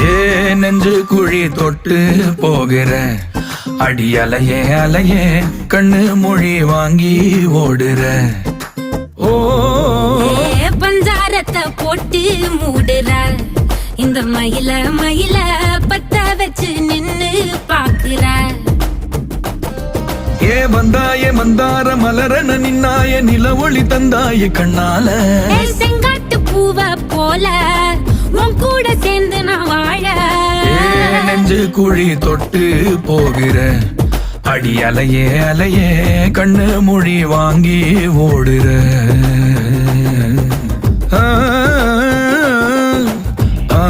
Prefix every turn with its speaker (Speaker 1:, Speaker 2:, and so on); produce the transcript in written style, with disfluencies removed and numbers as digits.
Speaker 1: ஏ நெஞ்சு குழி தொட்டு போகிற அடி அலையே அலையே கண்ணு மொழி வாங்கி ஓடுற. ஓ
Speaker 2: பஞ்சாரத்தை போட்டு மூடுற இந்த மயில மயில பத்த வச்சு நின்னு பாக்குற.
Speaker 1: ஏ வந்தாய மந்தார மலரன நின்னாய நில ஒளி தந்தாய கண்ணால.
Speaker 2: செங்காட்டு பூவ போல உன் கூட சேர்ந்து நான் வாழ.
Speaker 1: நெஞ்சு குழி தொட்டு போகிற அடி அலையே அலையே கண்ணு மொழி வாங்கி ஓடுற. ஆ ஆ